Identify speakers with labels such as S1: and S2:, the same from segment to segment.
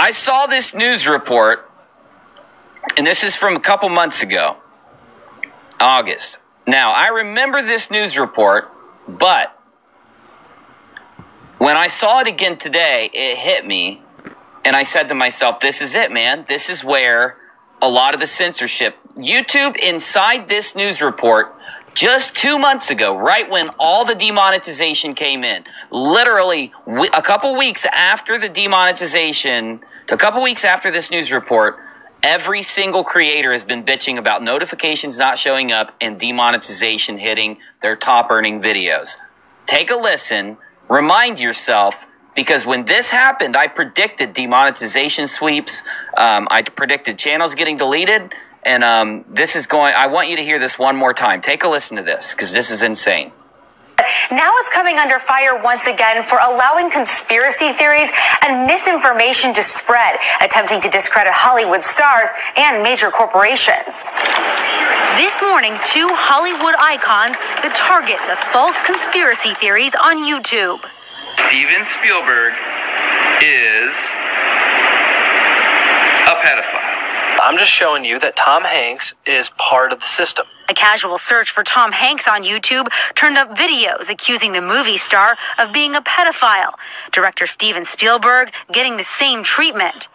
S1: I saw this news report, and this is from a couple months ago, August. Now, I remember this news report, but when I saw it again today, it hit me, and I said to myself, this is it, man. This is where a lot of the censorship, YouTube inside this news report, just 2 months ago, right when all the demonetization came in, literally a couple weeks after the demonetization, a couple weeks after this news report, every single creator has been bitching about notifications not showing up and demonetization hitting their top earning videos. Take a listen, remind yourself, because when this happened, I predicted demonetization sweeps, I predicted channels getting deleted, and I want you to hear this one more time. Take a listen to this, because this is insane.
S2: Now it's coming under fire once again for allowing conspiracy theories and misinformation to spread, attempting to discredit Hollywood stars and major corporations. This morning, 2 Hollywood icons, the targets of false conspiracy theories on YouTube.
S3: Steven Spielberg is a pedophile.
S4: I'm just showing you that Tom Hanks is part of the system.
S2: A casual search for Tom Hanks on YouTube turned up videos accusing the movie star of being a pedophile. Director Steven Spielberg getting the same treatment.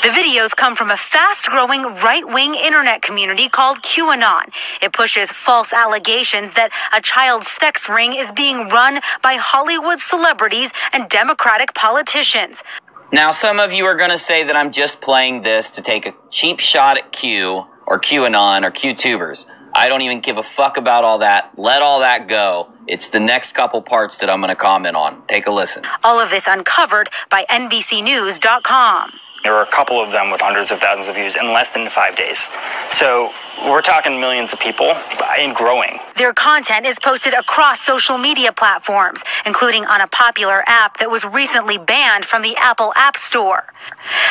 S2: The videos come from a fast-growing right-wing internet community called QAnon. It pushes false allegations that a child sex ring is being run by Hollywood celebrities and Democratic politicians.
S1: Now, some of you are going to say that I'm just playing this to take a cheap shot at Q or QAnon or QTubers. I don't even give a fuck about all that. Let all that go. It's the next couple parts that I'm going to comment on. Take a listen.
S2: All of this uncovered by NBCnews.com.
S5: There were a couple of them with hundreds of thousands of views in less than 5 days. So we're talking millions of people and growing.
S2: Their content is posted across social media platforms, including on a popular app that was recently banned from the Apple App Store.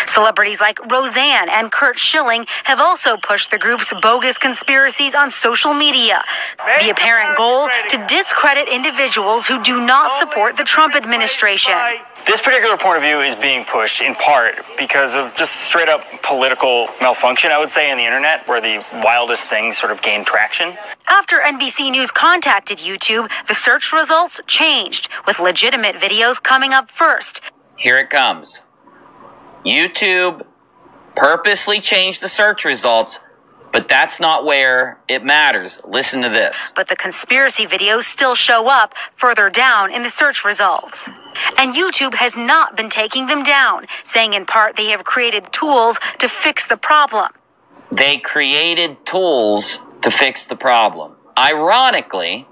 S2: Celebrities like Roseanne and Kurt Schilling have also pushed the group's bogus conspiracies on social media. The apparent goal to discredit individuals who do not support the Trump administration.
S5: This particular point of view is being pushed in part because of just straight up political malfunction, I would say, in the internet, where the wildest things sort of gain traction.
S2: After NBC News contacted YouTube, the search results changed, with legitimate videos coming up first.
S1: Here it comes. YouTube purposely changed the search results, but that's not where it matters. Listen to this.
S2: But the conspiracy videos still show up further down in the search results. And YouTube has not been taking them down, saying in part they have created tools to fix the problem.
S1: They created tools to fix the problem. Ironically,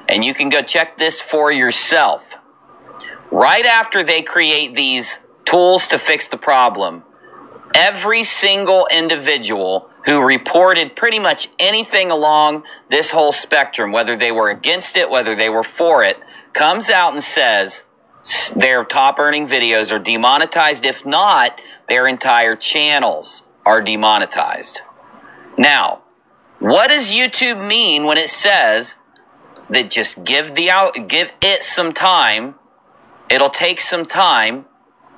S1: and you can go check this for yourself, right after they create these tools to fix the problem, every single individual who reported pretty much anything along this whole spectrum, whether they were against it, whether they were for it, comes out and says their top earning videos are demonetized. If not, their entire channels are demonetized. Now, what does YouTube mean when it says that just give it some time, it'll take some time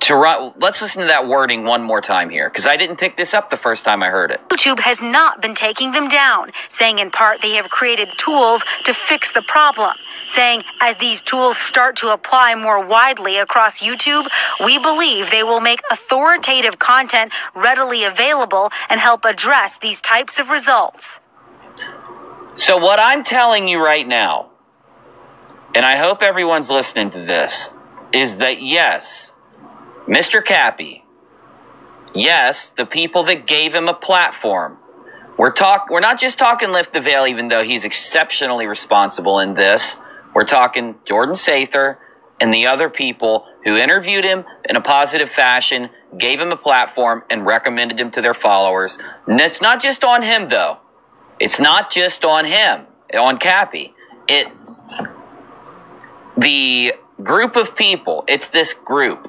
S1: to run? Let's listen to that wording one more time here, because I didn't pick this up the first time I heard it.
S2: YouTube has not been taking them down, saying in part they have created tools to fix the problem. Saying as these tools start to apply more widely across YouTube, we believe they will make authoritative content readily available and help address these types of results.
S1: So what I'm telling you right now, and I hope everyone's listening to this, is that yes, Mr. Cappy, yes, the people that gave him a platform, we're not just talking Lift the Veil, even though he's exceptionally responsible in this. We're talking Jordan Sather and the other people who interviewed him in a positive fashion, gave him a platform, and recommended him to their followers. And it's not just on him, though. It's not just on him, on Cappy. The group of people, it's this group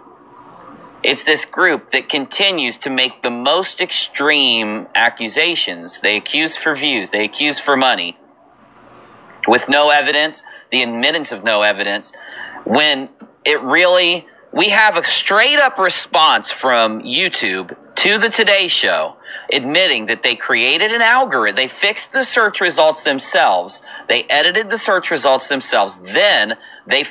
S1: that continues to make the most extreme accusations. They accuse for views. They accuse for money. With no evidence, the admittance of no evidence, when it really we have a straight up response from YouTube to the Today Show admitting that they created an algorithm. They fixed the search results themselves. They edited the search results themselves. Then they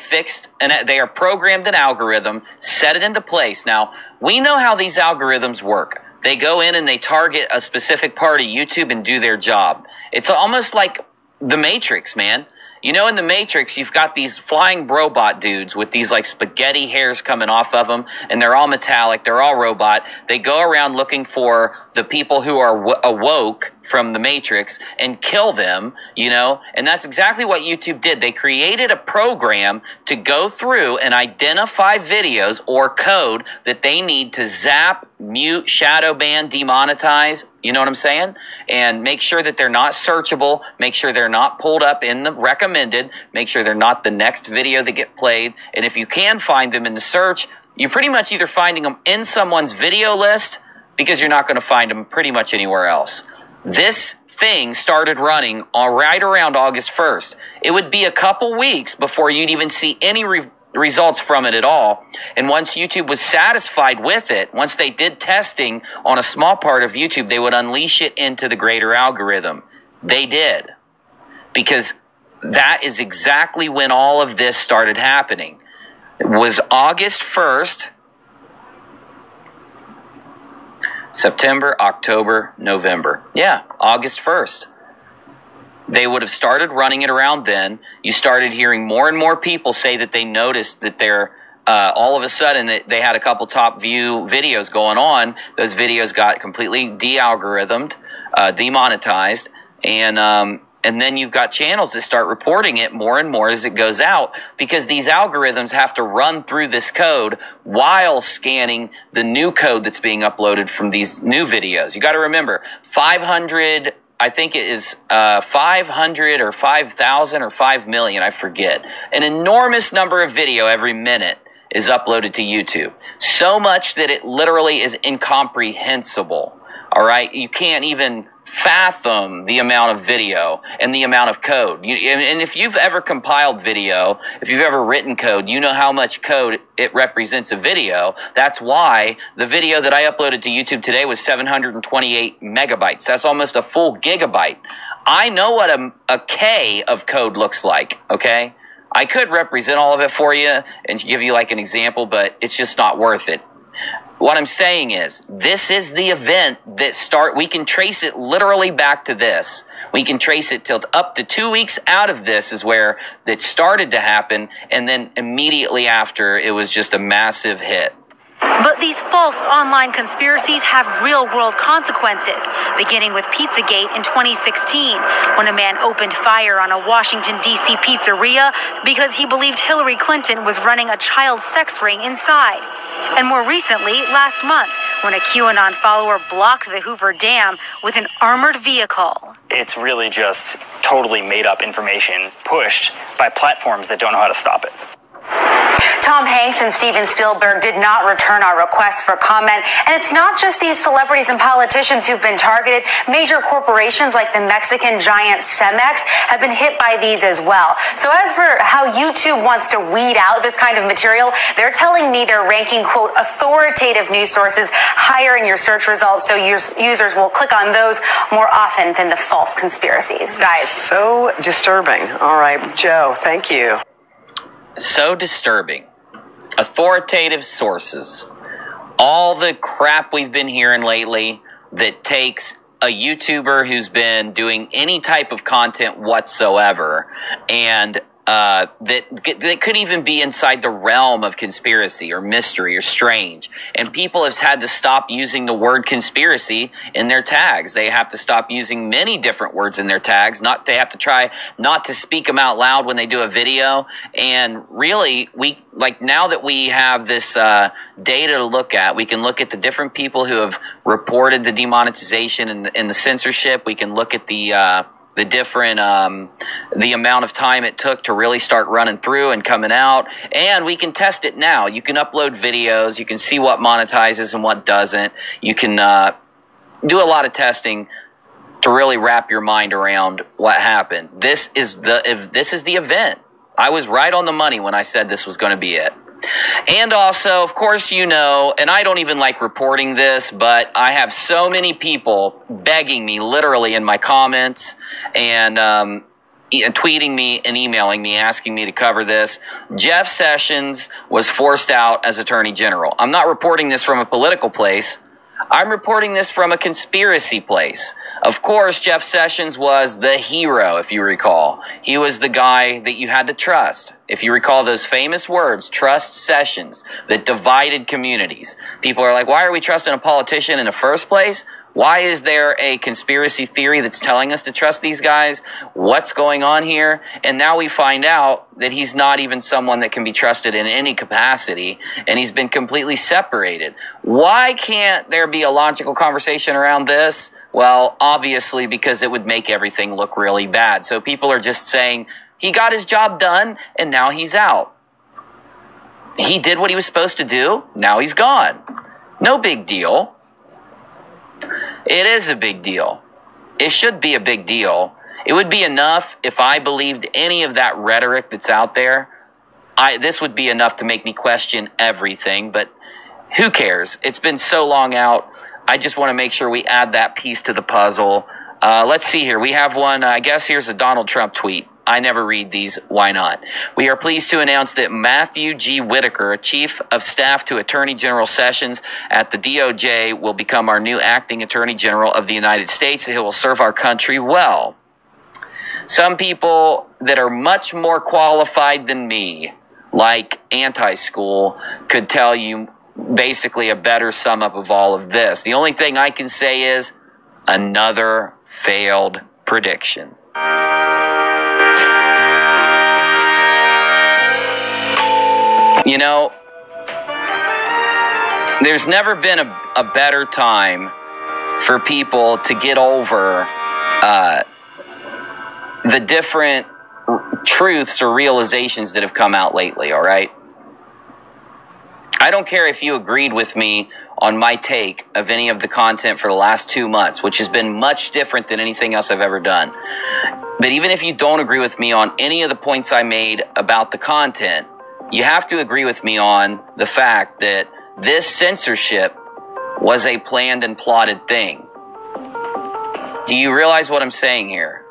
S1: they are programmed an algorithm, set it into place. Now, we know how these algorithms work. They go in and they target a specific part of YouTube and do their job. It's almost like the Matrix, man. You know, in the Matrix, you've got these flying robot dudes with these like spaghetti hairs coming off of them, and they're all metallic, they're all robot. They go around looking for the people who are awoke from the Matrix and kill them, you know, and that's exactly what YouTube did. They created a program to go through and identify videos or code that they need to zap, mute, shadow ban, demonetize, you know what I'm saying? And make sure that they're not searchable, make sure they're not pulled up in the recommended, make sure they're not the next video that get played. And if you can find them in the search, you're pretty much either finding them in someone's video list, because you're not going to find them pretty much anywhere else. This thing started running right around August 1st. It would be a couple weeks before you'd even see any results from it at all. And once YouTube was satisfied with it, once they did testing on a small part of YouTube, they would unleash it into the greater algorithm. They did. Because that is exactly when all of this started happening. It was August 1st. September, October, November. Yeah, August 1st. They would have started running it around then. You started hearing more and more people say that they noticed that they're all of a sudden that they had a couple top view videos going on. Those videos got completely de-algorithmed, demonetized, and then you've got channels that start reporting it more and more as it goes out, because these algorithms have to run through this code while scanning the new code that's being uploaded from these new videos. You got to remember, 500, I think it is 500 or 5,000 or 5 million, I forget. An enormous number of video every minute is uploaded to YouTube. So much that it literally is incomprehensible. All right? You can't even fathom the amount of video and the amount of code. And if you've ever compiled video, if you've ever written code, you know how much code it represents a video. That's why the video that I uploaded to YouTube today was 728 megabytes. That's almost a full gigabyte. I know what a K of code looks like, okay? I could represent all of it for you and give you like an example, but it's just not worth it. What I'm saying is, this is the event that we can trace it literally back to this. We can trace it till up to 2 weeks out of this is where it started to happen, and then immediately after, it was just a massive hit.
S2: But these false online conspiracies have real-world consequences, beginning with Pizzagate in 2016, when a man opened fire on a Washington, D.C. pizzeria because he believed Hillary Clinton was running a child sex ring inside. And more recently, last month, when a QAnon follower blocked the Hoover Dam with an armored vehicle.
S5: It's really just totally made-up information pushed by platforms that don't know how to stop it.
S2: Tom Hanks and Steven Spielberg did not return our request for comment. And it's not just these celebrities and politicians who've been targeted. Major corporations like the Mexican giant Cemex have been hit by these as well. So as for how YouTube wants to weed out this kind of material, they're telling me they're ranking, quote, authoritative news sources higher in your search results, so users will click on those more often than the false conspiracies. Guys.
S6: So disturbing. All right, Joe, thank you.
S1: So disturbing. Authoritative sources. All the crap we've been hearing lately that takes a YouTuber who's been doing any type of content whatsoever and that could even be inside the realm of conspiracy or mystery or strange. And people have had to stop using the word conspiracy in their tags. They have to stop using many different words in their tags. They have to try not to speak them out loud when they do a video. And really, now that we have this data to look at, we can look at the different people who have reported the demonetization and the censorship. We can look at the different, the amount of time it took to really start running through and coming out. And we can test it now. You can upload videos. You can see what monetizes and what doesn't. You can do a lot of testing to really wrap your mind around what happened. This is the event. I was right on the money when I said this was going to be it. And also, of course, you know, and I don't even like reporting this, but I have so many people begging me literally in my comments and tweeting me and emailing me asking me to cover this. Jeff Sessions was forced out as Attorney General. I'm not reporting this from a political place. I'm reporting this from a conspiracy place. Of course, Jeff Sessions was the hero, if you recall. He was the guy that you had to trust. If you recall those famous words, trust Sessions, that divided communities. People are like, why are we trusting a politician in the first place? Why is there a conspiracy theory that's telling us to trust these guys? What's going on here? And now we find out that he's not even someone that can be trusted in any capacity, and he's been completely separated. Why can't there be a logical conversation around this? Well, obviously, because it would make everything look really bad. So people are just saying, he got his job done, and now he's out. He did what he was supposed to do, now he's gone. No big deal. It is a big deal. It should be a big deal. It would be enough if I believed any of that rhetoric that's out there. This would be enough to make me question everything, but who cares? It's been so long out. I just want to make sure we add that piece to the puzzle. Let's see here. We have one. I guess here's a Donald Trump tweet. I never read these. Why not? We are pleased to announce that Matthew G. Whitaker, Chief of Staff to Attorney General Sessions at the DOJ, will become our new acting Attorney General of the United States. He will serve our country well. Some people that are much more qualified than me, like Anti-School, could tell you basically a better sum up of all of this. The only thing I can say is another failed prediction. You know, there's never been a better time for people to get over the different truths or realizations that have come out lately, all right? I don't care if you agreed with me on my take of any of the content for the last 2 months, which has been much different than anything else I've ever done. But even if you don't agree with me on any of the points I made about the content, you have to agree with me on the fact that this censorship was a planned and plotted thing. Do you realize what I'm saying here?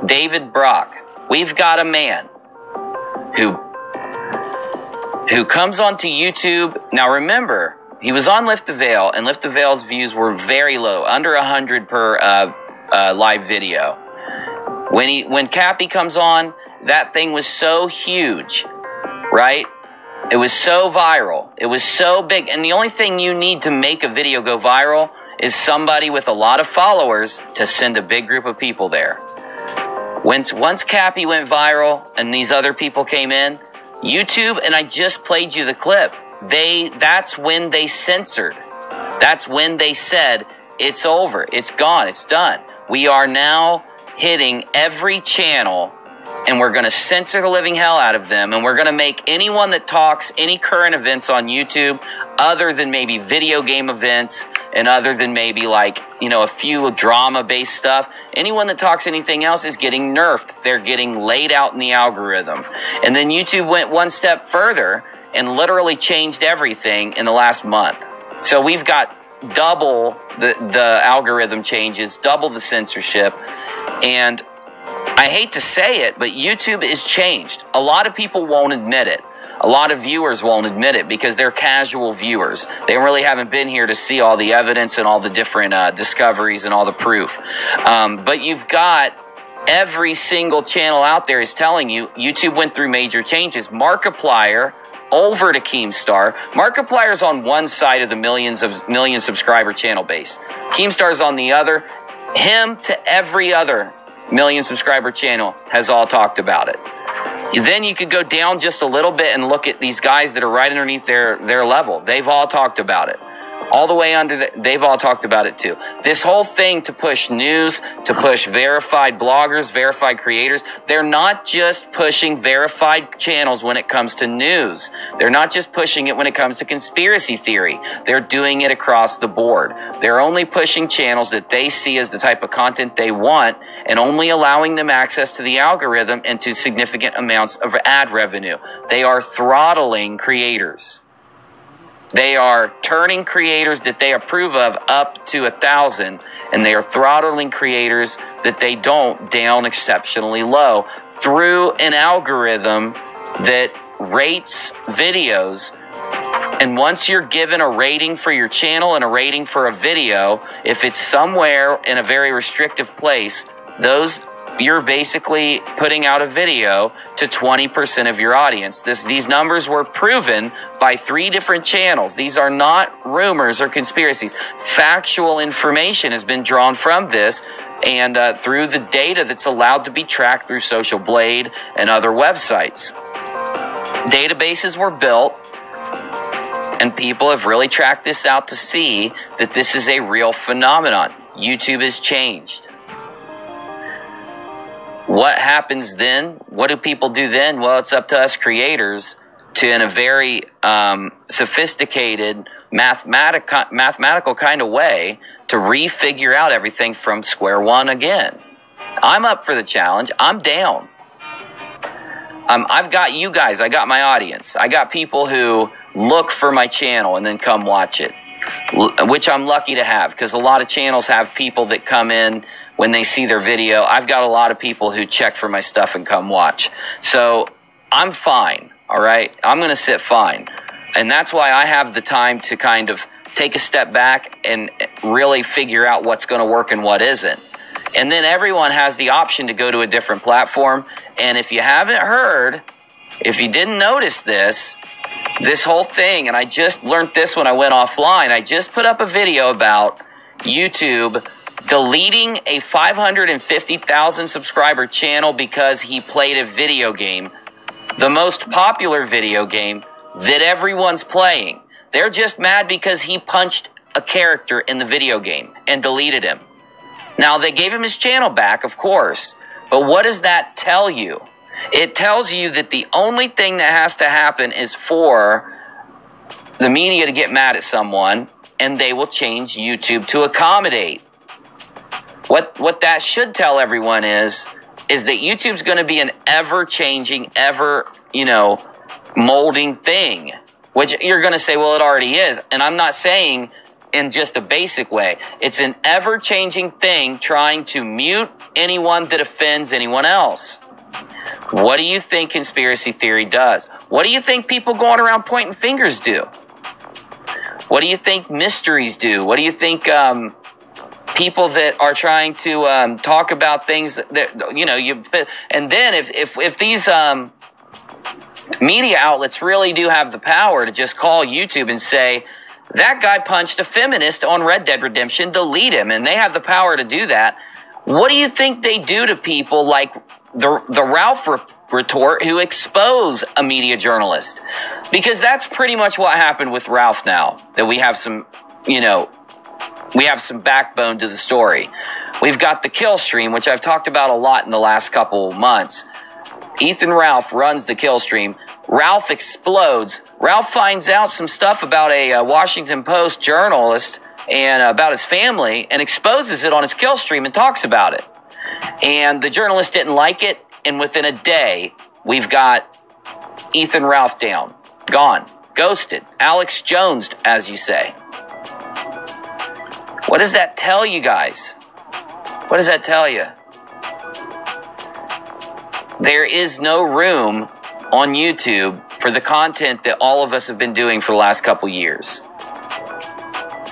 S1: David Brock, we've got a man who comes onto YouTube. Now remember, he was on Lift the Veil, and Lift the Veil's views were very low, under 100 per live video. When Cappy comes on, that thing was so huge, right? It was so viral. It was so big. And the only thing you need to make a video go viral is somebody with a lot of followers to send a big group of people there. Once Cappy went viral and these other people came in, YouTube, and I just played you the clip, that's when they censored. That's when they said, it's over, it's gone, it's done. We are now hitting every channel, and we're going to censor the living hell out of them, and we're going to make anyone that talks any current events on YouTube, other than maybe video game events, and other than maybe like, you know, a few drama-based stuff, anyone that talks anything else is getting nerfed. They're getting laid out in the algorithm. And then YouTube went one step further and literally changed everything in the last month. So we've got double the algorithm changes, double the censorship, and I hate to say it, but YouTube is changed. A lot of people won't admit it. A lot of viewers won't admit it because they're casual viewers. They really haven't been here to see all the evidence and all the different discoveries and all the proof. But you've got every single channel out there is telling you YouTube went through major changes. Markiplier over to Keemstar. Markiplier's on one side of the million subscriber channel base. Keemstar's on the other. Him to every other million subscriber channel has all talked about it. Then you could go down just a little bit and look at these guys that are right underneath their level. They've all talked about it. all the way under they've all talked about it too. This whole thing to push news, to push verified bloggers, verified creators, they're not just pushing verified channels when it comes to news. They're not just pushing it when it comes to conspiracy theory. They're doing it across the board. They're only pushing channels that they see as the type of content they want and only allowing them access to the algorithm and to significant amounts of ad revenue. They are throttling creators. They are turning creators that they approve of up to 1,000, and they are throttling creators that they don't down exceptionally low through an algorithm that rates videos. And once you're given a rating for your channel and a rating for a video, if it's somewhere in a very restrictive place, you're basically putting out a video to 20% of your audience. These numbers were proven by 3 different channels. These are not rumors or conspiracies. Factual information has been drawn from this and through the data that's allowed to be tracked through Social Blade and other websites. Databases were built, and people have really tracked this out to see that this is a real phenomenon. YouTube has changed. What happens then? What do people do then? Well, it's up to us creators to, in a very sophisticated mathematical kind of way, to refigure out everything from square one again. I'm up for the challenge. I'm down. I've got you guys. I got my audience. I got people who look for my channel and then come watch it, which I'm lucky to have, because a lot of channels have people that come in when they see their video. I've got a lot of people who check for my stuff and come watch. So I'm fine, all right? I'm going to sit fine. And that's why I have the time to kind of take a step back and really figure out what's going to work and what isn't. And then everyone has the option to go to a different platform. And if you haven't heard, if you didn't notice this whole thing, and I just learned this when I went offline, I just put up a video about YouTube deleting a 550,000 subscriber channel because he played a video game, the most popular video game that everyone's playing. They're just mad because he punched a character in the video game and deleted him. Now, they gave him his channel back, of course, but what does that tell you? It tells you that the only thing that has to happen is for the media to get mad at someone, and they will change YouTube to accommodate. What that should tell everyone is that YouTube's going to be an ever-changing, molding thing, which you're going to say, well, it already is. And I'm not saying in just a basic way. It's an ever-changing thing trying to mute anyone that offends anyone else. What do you think conspiracy theory does? What do you think people going around pointing fingers do? What do you think mysteries do? What do you think people that are trying to talk about things that, and then if these media outlets really do have the power to just call YouTube and say, that guy punched a feminist on Red Dead Redemption, delete him, and they have the power to do that, what do you think they do to people like the Ralph retort who expose a media journalist? Because that's pretty much what happened with Ralph now, that we have some, we have some backbone to the story. We've got the kill stream, which I've talked about a lot in the last couple months. Ethan Ralph runs the kill stream. Ralph explodes. Ralph finds out some stuff about a Washington Post journalist and about his family and exposes it on his kill stream and talks about it. And the journalist didn't like it, and within a day, we've got Ethan Ralph down, gone, ghosted, Alex Jones'd, as you say. What does that tell you guys? What does that tell you? There is no room on YouTube for the content that all of us have been doing for the last couple years.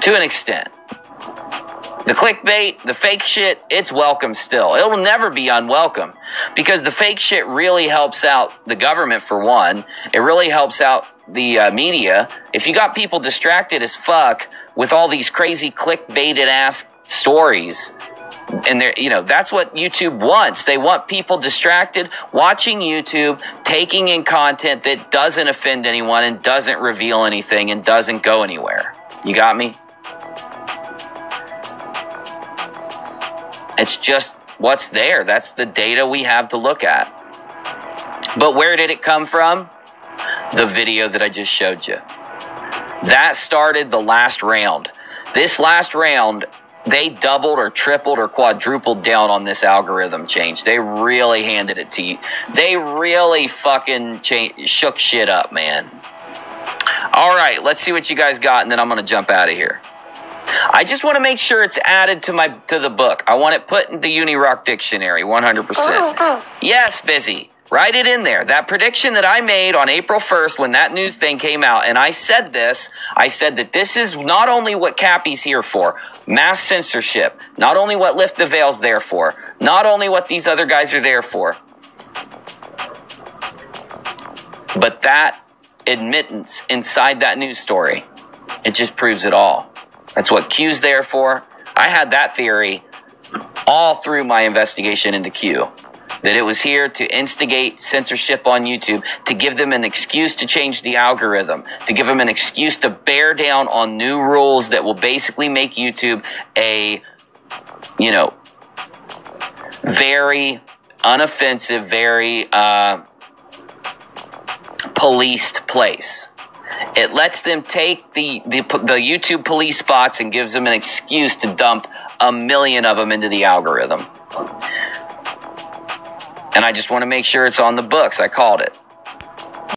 S1: To an extent. The clickbait, the fake shit, it's welcome still. It will never be unwelcome, because the fake shit really helps out the government, for one. It really helps out the media. If you got people distracted as fuck with all these crazy clickbaited ass stories, and they're, that's what YouTube wants. They want people distracted, watching YouTube, taking in content that doesn't offend anyone and doesn't reveal anything and doesn't go anywhere. You got me? It's just what's there. That's the data we have to look at. But where did it come from? The video that I just showed you. That started the last round. This last round, they doubled or tripled or quadrupled down on this algorithm change. They really handed it to you. They really fucking shook shit up, man. All right, let's see what you guys got, and then I'm going to jump out of here. I just want to make sure it's added to the book. I want it put in the Unirock dictionary, 100%. Yes, Busy. Write it in there. That prediction that I made on April 1st when that news thing came out, and I said this, I said that this is not only what Cappy's here for, mass censorship, not only what Lift the Veil's there for, not only what these other guys are there for, but that admittance inside that news story, it just proves it all. That's what Q's there for. I had that theory all through my investigation into Q. That it was here to instigate censorship on YouTube, to give them an excuse to change the algorithm, to give them an excuse to bear down on new rules that will basically make YouTube a, very unoffensive, very policed place. It lets them take the YouTube police spots and gives them an excuse to dump 1 million of them into the algorithm. And I just want to make sure it's on the books. I called it.